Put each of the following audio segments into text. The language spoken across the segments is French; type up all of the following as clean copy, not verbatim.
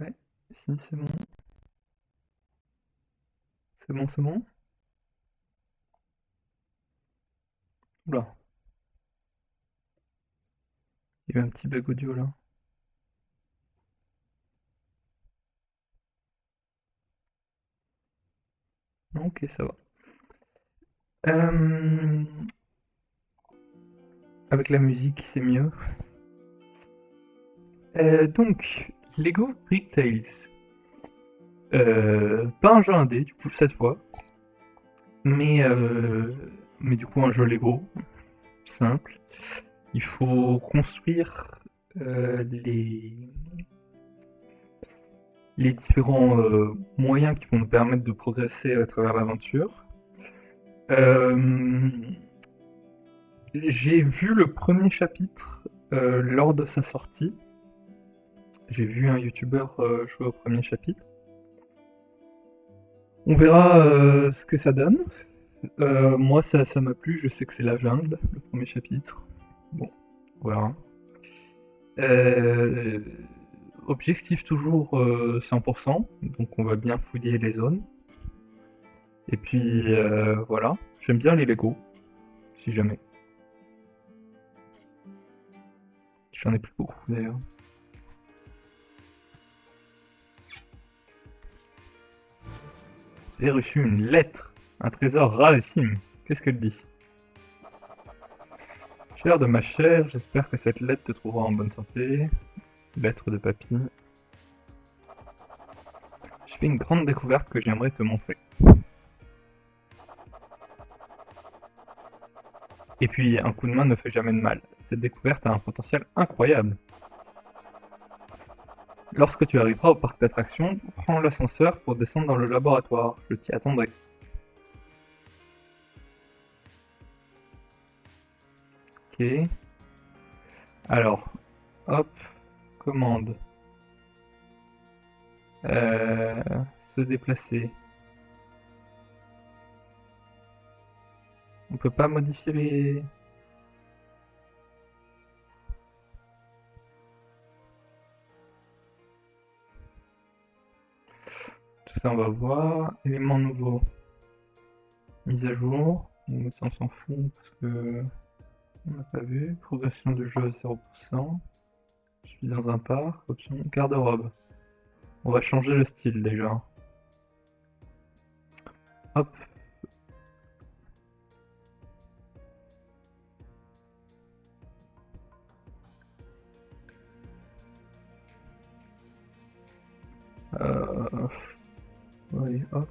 Ouais, si, c'est bon. C'est bon, c'est bon. Oula, il y a eu un petit bug audio là. Ok, ça va. Euh, Avec la musique, c'est mieux. Donc, Lego Brick Tales. Pas un jeu indé, du coup, cette fois. Mais, euh, mais du coup, un jeu Lego. Simple. Il faut construire les différents moyens qui vont nous permettre de progresser à travers l'aventure. Euh, j'ai vu le premier chapitre lors de sa sortie. J'ai vu un youtubeur jouer au premier chapitre. On verra ce que ça donne. Moi, ça m'a plu. Je sais que c'est la jungle, le premier chapitre. Bon, voilà. Euh, Objectif toujours 100%, donc on va bien fouiller les zones. Et puis voilà, j'aime bien les Lego, si jamais. J'en ai plus beaucoup d'ailleurs. Vous avez reçu une lettre, un trésor rarissime. Qu'est-ce qu'elle dit? Cher de ma chère, j'espère que cette lettre te trouvera en bonne santé. Lettre de papy. Je fais une grande découverte que j'aimerais te montrer. Et puis, un coup de main ne fait jamais de mal. Cette découverte a un potentiel incroyable. Lorsque tu arriveras au parc d'attractions, prends l'ascenseur pour descendre dans le laboratoire. Je t'y attendrai. Ok. Alors, hop, commande. Se déplacer. On peut pas modifier les... Tout ça, on va voir. Éléments nouveaux. Mise à jour. Bon, ça, on s'en fout parce que on n'a pas vu. Progression de jeu 0%. Je suis dans un parc. Option garde-robe. On va changer le style déjà. Hop. Euh... Oui, hop.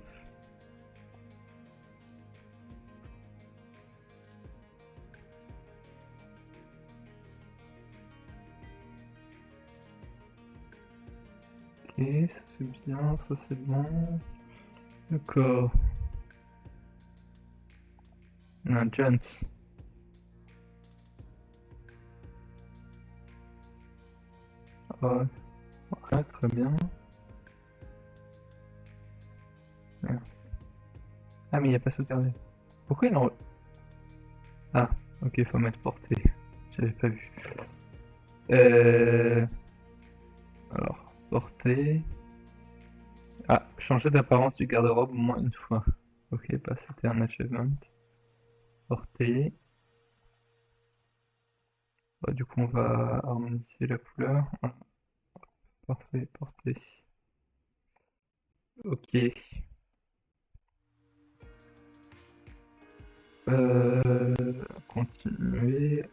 Ok, ça c'est bien, ça c'est bon. D'accord. Un Gents. Ouais, ouais, très bien. Mince. Ah, mais il n'y a pas sauvegarde. Pourquoi il en... Ah, ok, faut mettre portée. J'avais pas vu. Euh... Alors, portée. Ah, changer d'apparence du garde-robe au moins une fois. Ok, bah c'était un achievement. Portée. Bah, du coup, on va harmoniser la couleur. Voilà. Parfait, portée. Ok. Continuer.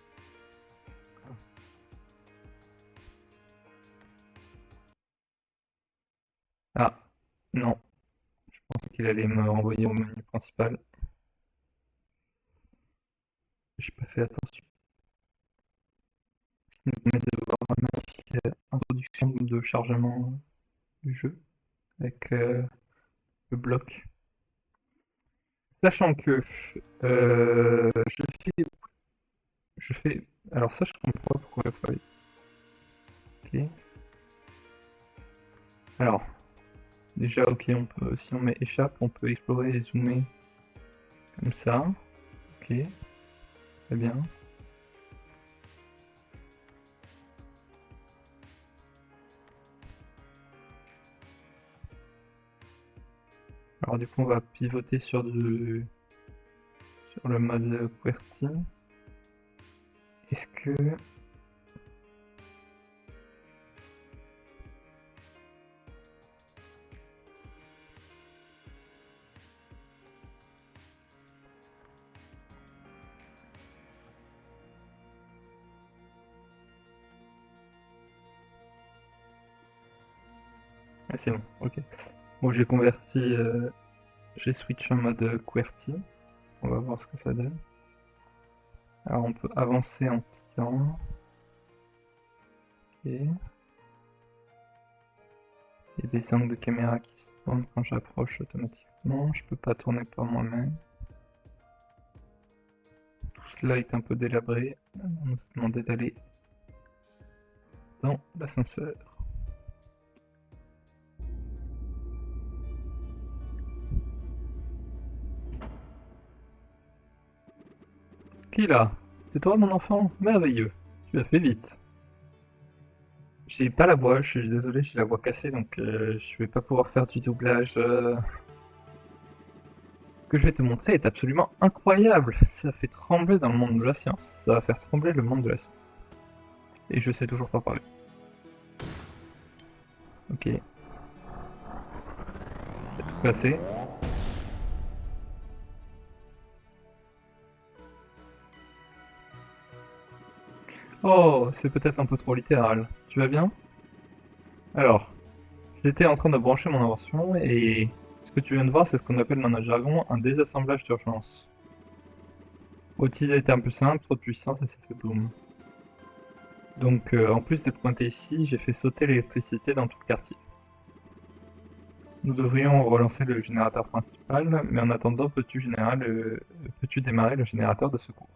Ah, non. Je pensais qu'il allait me renvoyer au menu principal. J'ai pas fait attention. Ce qui nous permet de voir un magnifique introduction de chargement du jeu avec le bloc. Sachant que je fais. Alors ça, je comprends pas pourquoi il faut aller. Ok. Alors, déjà, ok, on peut, si on met échappe, on peut explorer et zoomer comme ça. Ok, très bien. Alors du coup on va pivoter sur le mode QWERTY. Est-ce que... Ah c'est bon, ok. Bon j'ai converti, j'ai switch en mode QWERTY. On va voir ce que ça donne. Alors on peut avancer en cliquant. Ok. Il y a des angles de caméra qui se tournent quand j'approche automatiquement. Je peux pas tourner par moi-même. Tout cela est un peu délabré. On nous a demandé d'aller dans l'ascenseur. Qui là? C'est toi mon enfant? Merveilleux. Tu as fait vite. J'ai pas la voix, je suis désolé, j'ai la voix cassée donc je vais pas pouvoir faire du doublage. Ce que je vais te montrer est absolument incroyable. Ça fait trembler dans le monde de la science. Ça va faire trembler le monde de la science. Et je sais toujours pas parler. Ok. J'ai tout cassé. Oh, c'est peut-être un peu trop littéral. Tu vas bien? Alors, j'étais en train de brancher mon invention et ce que tu viens de voir, c'est ce qu'on appelle dans notre jargon un désassemblage d'urgence. Utiliser des termes plus simples, trop de puissance et ça fait boum. Donc en plus d'être pointé ici, j'ai fait sauter l'électricité dans tout le quartier. Nous devrions relancer le générateur principal, mais en attendant, peux-tu démarrer le générateur de secours?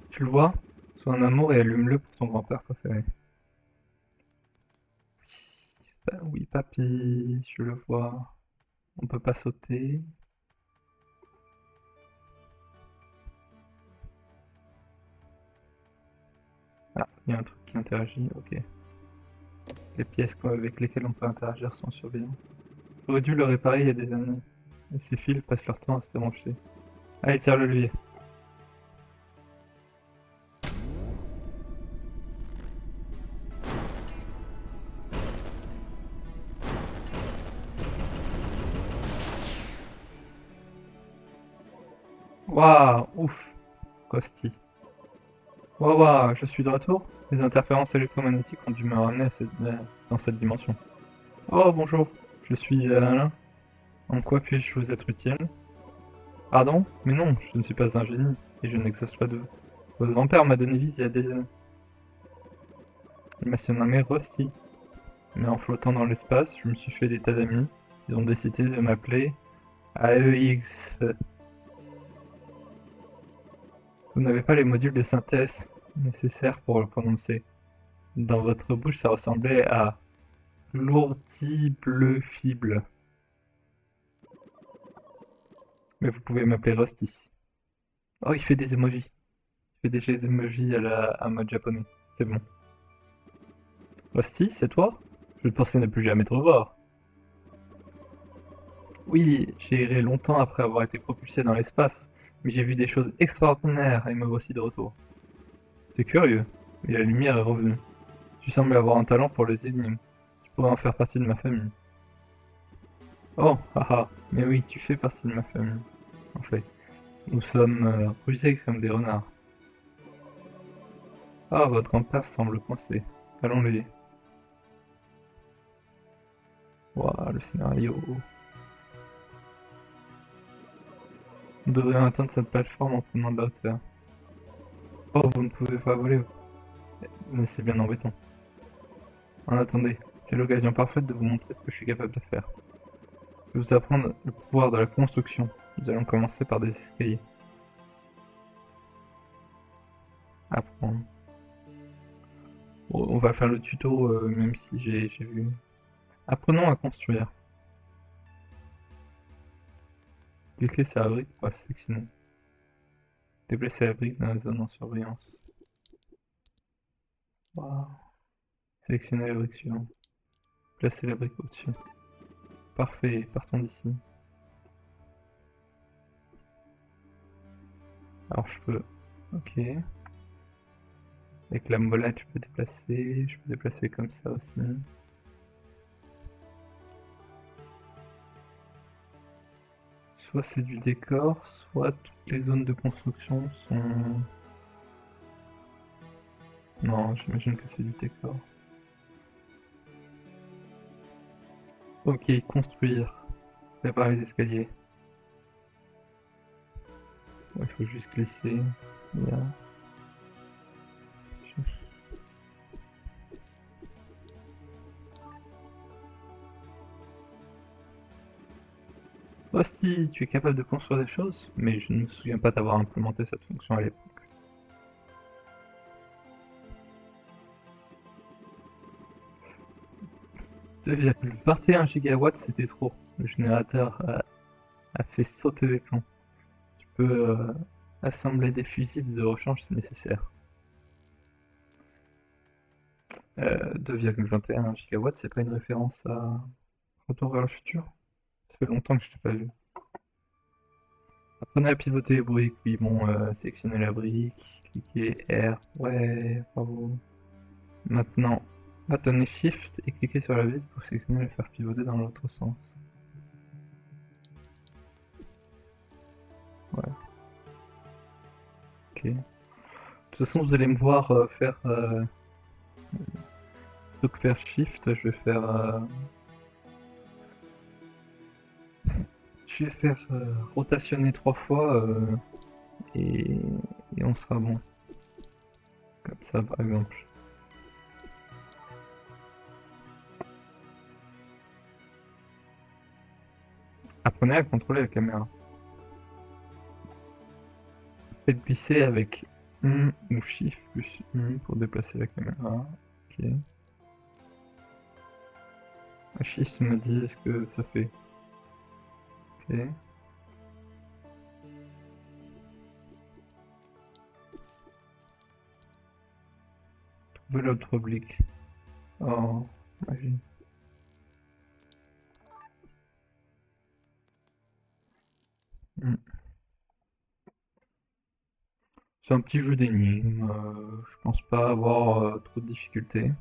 Tu le vois? Sois un amour et allume-le pour ton grand-père préféré. Oui, papy, je le vois. On peut pas sauter. Ah, il y a un truc qui interagit, ok. Les pièces avec lesquelles on peut interagir sont surveillées. J'aurais dû le réparer il y a des années. Et ces fils passent leur temps à se débrancher. Allez, tire le levier. Waouh, ouf, Kosti. Waouh, waouh, je suis de retour. Les interférences électromagnétiques ont dû me ramener dans cette dimension. Oh, bonjour, je suis Alain. En quoi puis-je vous être utile? Pardon? Mais non, je ne suis pas un génie, et je n'exauce pas de... Votre grand-père m'a donné vie il y a des années. Il m'a surnommé Rusty. Mais en flottant dans l'espace, je me suis fait des tas d'amis. Ils ont décidé de m'appeler AEX. Vous n'avez pas les modules de synthèse nécessaires pour le prononcer. Dans votre bouche, ça ressemblait à l'ourtible-fible. Mais vous pouvez m'appeler Rusty. Oh, il fait des emojis. Il fait des emojis à mode japonais. C'est bon. Rusty, c'est toi? Je pensais ne plus jamais te revoir. Oui, j'ai erré longtemps après avoir été propulsé dans l'espace, mais j'ai vu des choses extraordinaires et me voici de retour. C'est curieux, mais la lumière est revenue. Tu sembles avoir un talent pour les énigmes. Tu pourrais en faire partie de ma famille. Oh, haha, mais oui, tu fais partie de ma famille. En fait, nous sommes rusés comme des renards. Ah, votre grand-père semble coincé. Allons-le. Waouh, le scénario. Nous devrions atteindre cette plateforme en prenant de la hauteur. Oh, vous ne pouvez pas voler. Mais c'est bien embêtant. En attendez, c'est l'occasion parfaite de vous montrer ce que je suis capable de faire. Je vais vous apprendre le pouvoir de la construction. Nous allons commencer par des escaliers. Apprendre. Bon, on va faire le tuto, même si j'ai vu. Apprenons à construire. Cliquez sur la brique pour sélectionner. Déplacer la brique dans la zone en surveillance. Wow. Sélectionnez la brique suivante. Placez la brique au-dessus. parfait, partons d'ici. Alors je peux... Ok. Avec la molette, je peux déplacer comme ça aussi. Soit c'est du décor, soit toutes les zones de construction sont... Non, j'imagine que c'est du décor. Ok, construire. Préparer les escaliers. Il faut juste glisser. Là. Hostie, tu es capable de construire des choses, mais je ne me souviens pas d'avoir implémenté cette fonction à l'époque. 2,21 gigawatts, c'était trop. Le générateur a fait sauter des plombs. Tu peux assembler des fusibles de rechange si nécessaire. 2,21 gigawatts, c'est pas une référence à Retour vers le futur? Ça fait longtemps que je t'ai pas vu. Apprenez à pivoter les briques, oui bon, sélectionnez la brique, cliquez R, ouais, bravo. Maintenant, bâtonnez Shift et cliquez sur la vitre pour sélectionner et le faire pivoter dans l'autre sens. Voilà. Ok. De toute façon, vous allez me voir faire... plutôt que faire Shift, je vais faire... je vais faire rotationner 3 fois et on sera bon. Comme ça, par exemple. Apprenez à contrôler la caméra. Faites glisser avec ou Shift plus pour déplacer la caméra. Ok. Shift me dit ce que ça fait. Ok. Trouver l'autre oblique. Oh, magie. C'est un petit jeu d'énigmes. Je pense pas avoir trop de difficultés.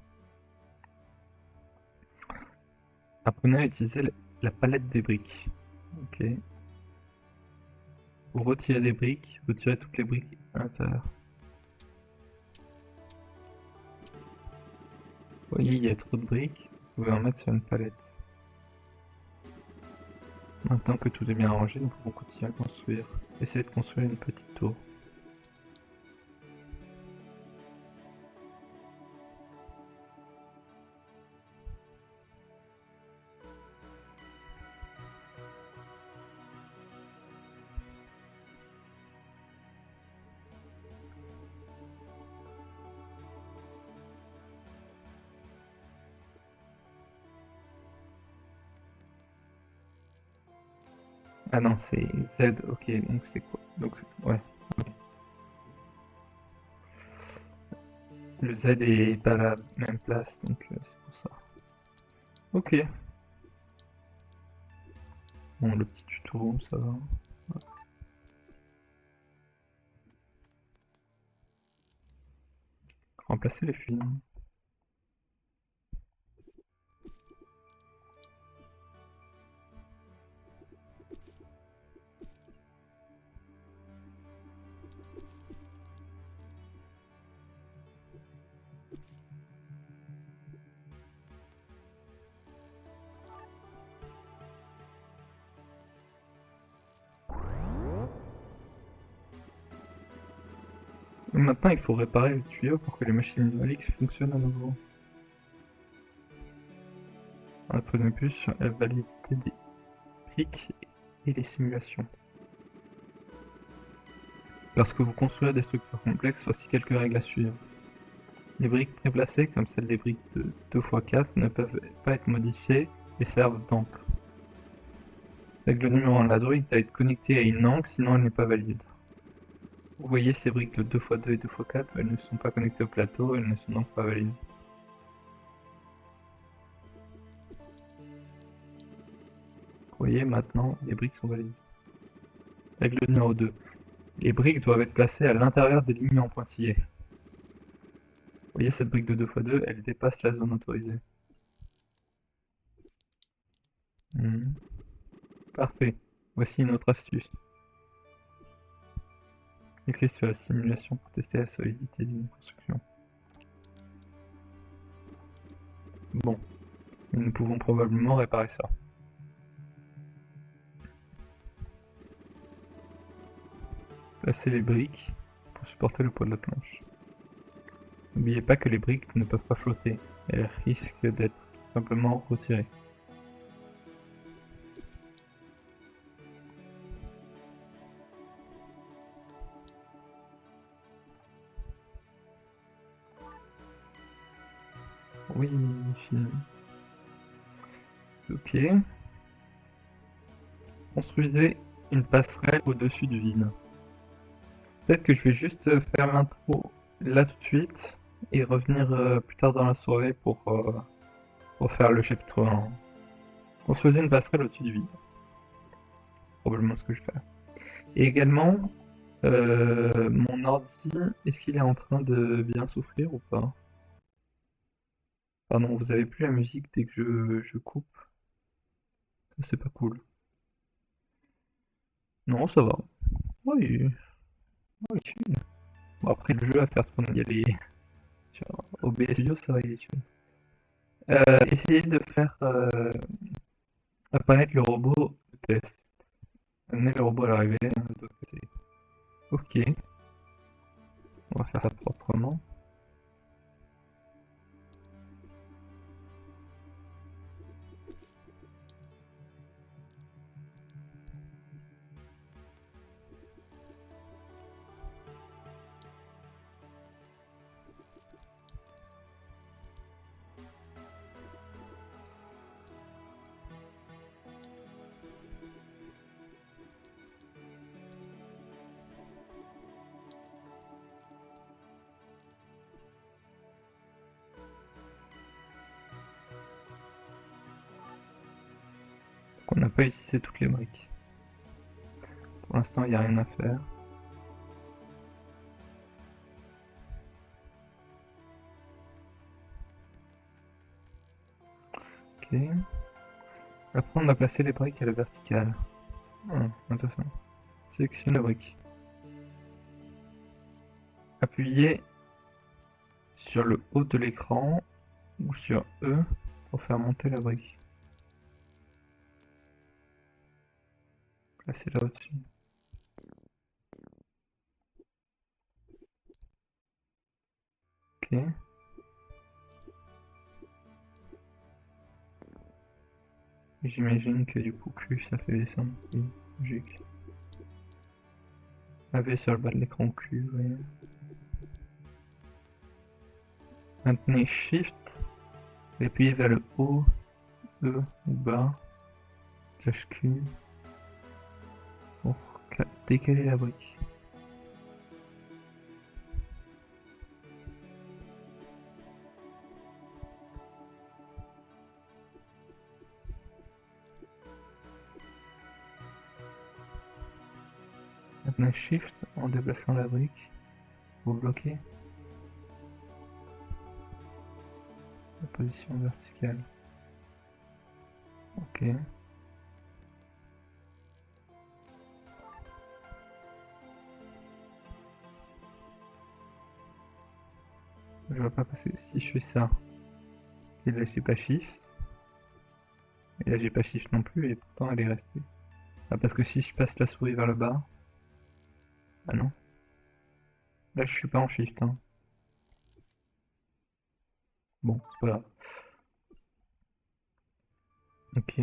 Apprenez à utiliser la palette des briques. Ok. Pour retirer des briques, retirez toutes les briques à l'intérieur. Vous voyez, il y a trop de briques. Vous pouvez en mettre sur une palette. Maintenant que tout est bien rangé, nous pouvons continuer à construire. Essayez de construire une petite tour. Ah non, c'est Z, ok, donc c'est quoi? Donc ouais. Le Z est pas à la même place, donc c'est pour ça. Ok. Bon, le petit tuto, ça va. Remplacer les films. Maintenant, il faut réparer le tuyau pour que les machines hydrauliques fonctionnent à nouveau. Apprenez plus sur la validité des briques et les simulations. Lorsque vous construisez des structures complexes, voici quelques règles à suivre. Les briques déplacées, comme celles des briques de 2x4, ne peuvent pas être modifiées et servent d'encre. Règle numéro 1, la droïde doit être connectée à une encre, sinon elle n'est pas valide. Vous voyez ces briques de 2x2 et 2x4, elles ne sont pas connectées au plateau, elles ne sont donc pas valides. voyez, maintenant, les briques sont valides. Règle numéro 2. Les briques doivent être placées à l'intérieur des lignes en pointillés. Vous voyez, cette brique de 2x2, elle dépasse la zone autorisée. Parfait. Voici une autre astuce. Cliquez sur la simulation pour tester la solidité d'une construction. Bon, nous pouvons probablement réparer ça. Placez les briques pour supporter le poids de la planche. N'oubliez pas que les briques ne peuvent pas flotter, elles risquent d'être tout simplement retirées. Oui, fini. Ok. Construisez une passerelle au-dessus du vide. Peut-être que je vais juste faire l'intro là tout de suite et revenir plus tard dans la soirée pour faire le chapitre 1. Construisez une passerelle au-dessus du vide. Probablement ce que je fais. Et également, mon ordi, est-ce qu'il est en train de bien souffrir ou pas? Pardon, vous avez plus la musique dès que je coupe. Ça, c'est pas cool. Non, ça va. Oui, oui, chill. Bon, après, le jeu à faire tourner, il y a les... Sur OBS Studio, ça va, il est chill. Essayez de faire apparaître le robot de test. Amenez le robot à l'arrivée. Ok, on va faire ça proprement. Donc on n'a pas utilisé toutes les briques. Pour l'instant, il n'y a rien à faire. Ok. Après, on a placé les briques à la verticale. Intéressant. Sélectionne la brique. Appuyez sur le haut de l'écran ou sur E pour faire monter la brique. Placez-la au-dessus. Ok. J'imagine que du coup, Q, ça fait descendre. Oui, logique. Appuyez sur le bas de l'écran Q, oui. Maintenez Shift et appuyez vers le haut, E ou bas, /Q pour décaler la brique. Maintenant Shift en déplaçant la brique pour bloquer la position verticale. Ok. Je vois pas passer. Si je fais ça, et là j'ai pas Shift, et là j'ai pas Shift non plus, et pourtant elle est restée. Ah, parce que si je passe la souris vers le bas, ah non. Là je suis pas en Shift, hein. Bon, c'est pas grave. Ok.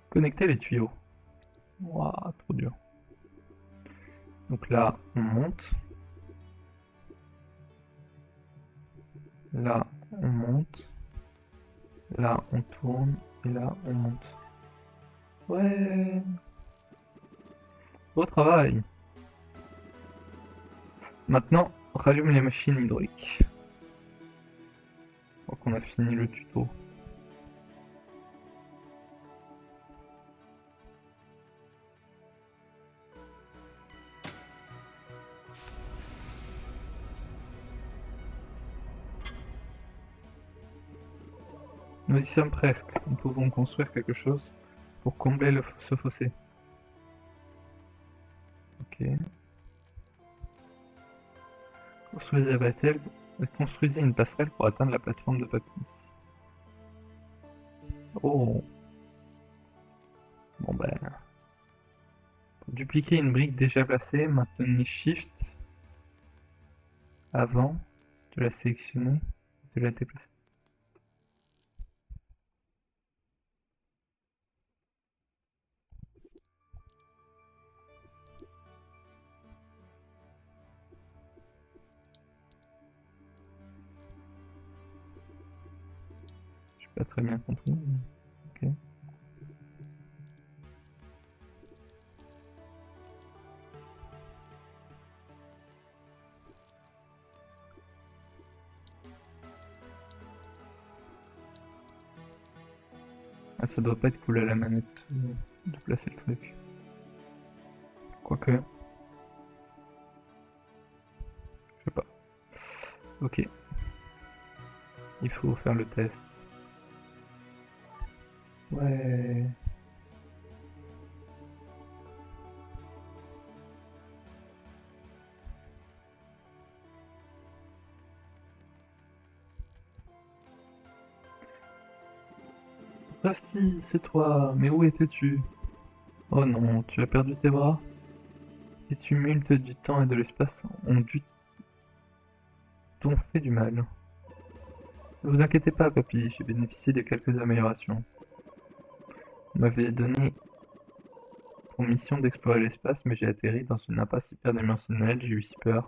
Connecter les tuyaux. Ouah, trop dur. Donc là, on monte. Là, on monte. Là, on tourne. Et là, on monte. Ouais. Beau travail. Maintenant, rallume les machines hydrauliques. Je crois qu'on a fini le tuto. Nous y sommes presque. Nous pouvons construire quelque chose pour combler ce fossé. Ok. Construisez une passerelle pour atteindre la plateforme de papy. Oh. Bon ben... Pour dupliquer une brique déjà placée, maintenez Shift avant de la sélectionner et de la déplacer. J'ai pas très bien compris. Ok. Ah, ça doit pas être cool à la manette de placer le truc. Quoique. Je sais pas. Ok. Il faut faire le test. Ouais. Rusty, c'est toi. Mais où étais-tu? Oh non, tu as perdu tes bras? Les tumultes du temps et de l'espace t'ont fait du mal. Ne vous inquiétez pas, papy, j'ai bénéficié de quelques améliorations. Vous m'avez donné pour mission d'explorer l'espace, mais j'ai atterri dans une impasse hyperdimensionnelle, j'ai eu si peur.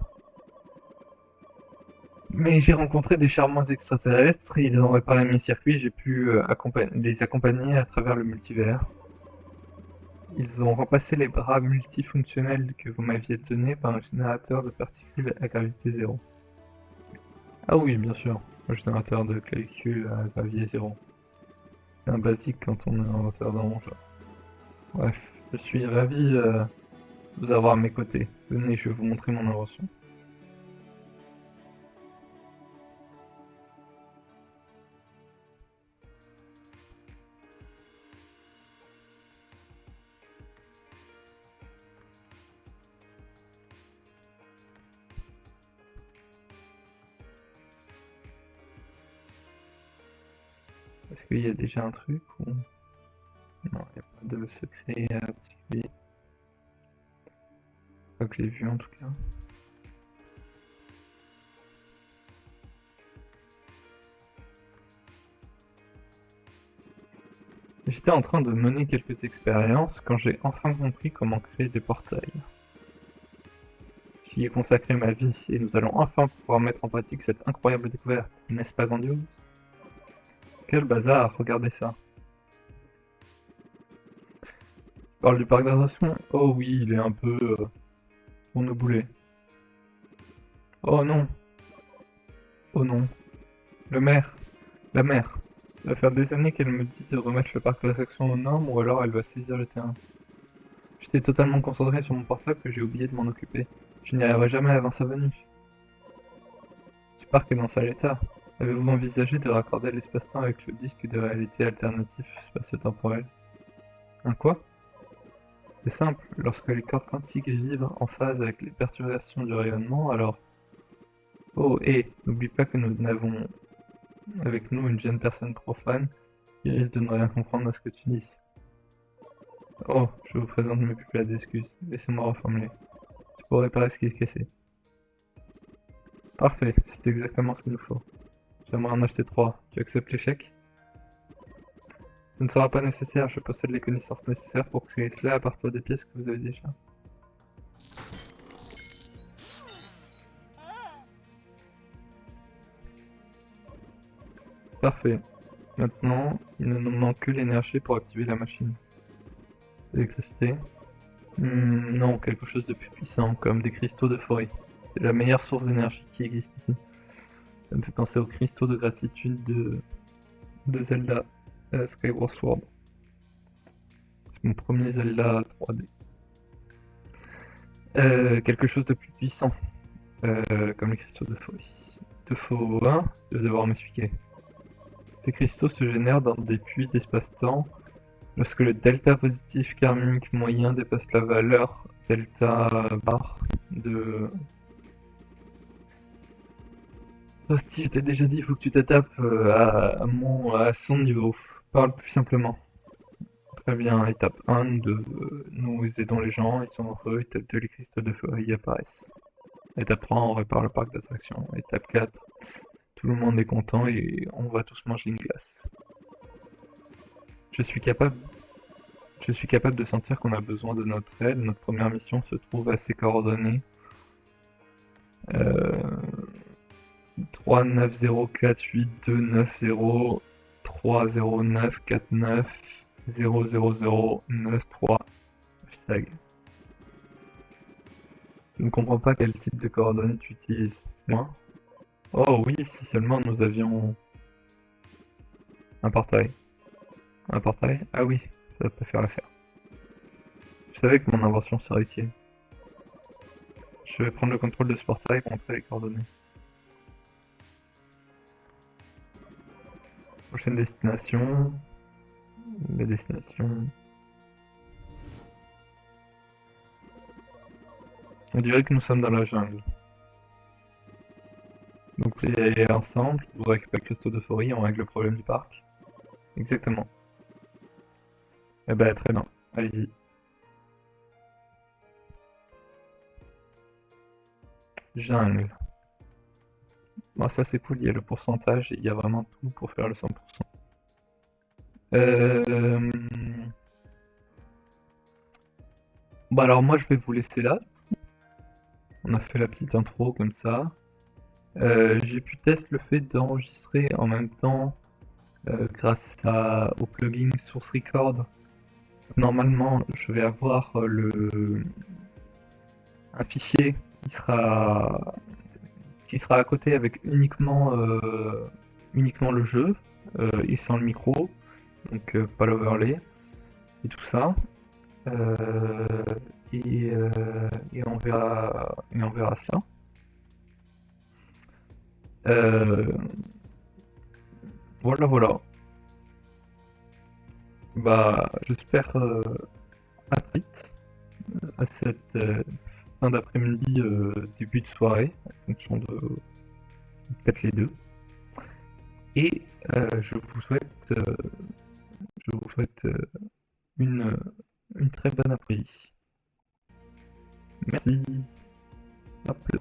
Mais j'ai rencontré des charmants extraterrestres, ils ont réparé mes circuits, j'ai pu les accompagner à travers le multivers. Ils ont remplacé les bras multifonctionnels que vous m'aviez donnés par un générateur de particules à gravité zéro. Ah oui, bien sûr, un générateur de calcul à gravité zéro. C'est un basique quand on est inventeur d'un jeu. Bref, je suis ravi de vous avoir à mes côtés. Venez, je vais vous montrer mon invention. Est-ce qu'il y a déjà un truc ou... Non, il n'y a pas de secret particulier. Pas que j'ai vu en tout cas. J'étais en train de mener quelques expériences quand j'ai enfin compris comment créer des portails. J'y ai consacré ma vie et nous allons enfin pouvoir mettre en pratique cette incroyable découverte, n'est-ce pas grandiose? Quel bazar, regardez ça. Tu parles du parc d'attractions? Oh oui, il est un peu... pour nous bouler. Oh non! Oh non! Le maire! La mère! Ça va faire des années qu'elle me dit de remettre le parc d'attractions aux normes ou alors elle va saisir le terrain. J'étais totalement concentré sur mon portable que j'ai oublié de m'en occuper. Je n'y arriverai jamais avant sa venue. Ce parc est dans sale état. Avez-vous envisagé de raccorder l'espace-temps avec le disque de réalité alternatif spatio-temporel? Un quoi? C'est simple, lorsque les cordes quantiques vibrent en phase avec les perturbations du rayonnement, alors... Oh, et n'oublie pas que nous n'avons avec nous une jeune personne profane qui risque de ne rien comprendre à ce que tu dis. Oh, je vous présente mes plus plates excuses. Laissez-moi reformuler. C'est pour réparer ce qui est cassé. Parfait, c'est exactement ce qu'il nous faut. J'aimerais en acheter 3. Tu acceptes l'échec? Ce ne sera pas nécessaire, je possède les connaissances nécessaires pour créer cela à partir des pièces que vous avez déjà. Parfait. Maintenant, il ne nous manque que l'énergie pour activer la machine. L'électricité? Non, quelque chose de plus puissant, comme des cristaux de forêt. C'est la meilleure source d'énergie qui existe ici. Ça me fait penser aux cristaux de gratitude de Zelda Skyward Sword. C'est mon premier Zelda 3D. Quelque chose de plus puissant, comme les cristaux de forêt. De faux, hein? Tu vas devoir m'expliquer. Ces cristaux se génèrent dans des puits d'espace-temps lorsque le delta positif karmique moyen dépasse la valeur delta bar de... Oh, Steve, je t'ai déjà dit, il faut que tu t'attapes à son niveau. Parle plus simplement. Très bien, étape 1, nous aidons les gens, ils sont heureux. Étape 2, les cristaux de feu apparaissent. Étape 3, on répare le parc d'attractions. Étape 4, tout le monde est content et on va tous manger une glace. Je suis capable de sentir qu'on a besoin de notre aide. Notre première mission se trouve à ces coordonnées. 39048290309490093. Hashtag. Je ne comprends pas quel type de coordonnées tu utilises. Moi? Oh oui, si seulement nous avions un portail. Un portail? Ah oui, ça peut faire l'affaire. Je savais que mon invention serait utile. Je vais prendre le contrôle de ce portail pour montrer les coordonnées. Prochaine destination. La destination. On dirait que nous sommes dans la jungle. Donc vous allez aller ensemble, vous récupérez le cristaux d'euphorie, on règle le problème du parc. Exactement. Eh ben très bien, allez-y. Jungle. Bon ça c'est cool, il y a le pourcentage et il y a vraiment tout pour faire le 100%. Bon alors moi je vais vous laisser là. On a fait la petite intro comme ça. J'ai pu tester le fait d'enregistrer en même temps grâce au plugin Source Record. Normalement je vais avoir un fichier qui sera à côté avec uniquement le jeu et sans le micro, donc pas l'overlay et tout ça. Euh, et on verra ça. Voilà, voilà. Bah, j'espère à très vite, à cette fin d'après-midi, début de soirée, en fonction de peut-être les deux. Et je vous souhaite une, une très bonne après-midi. Merci. À plus.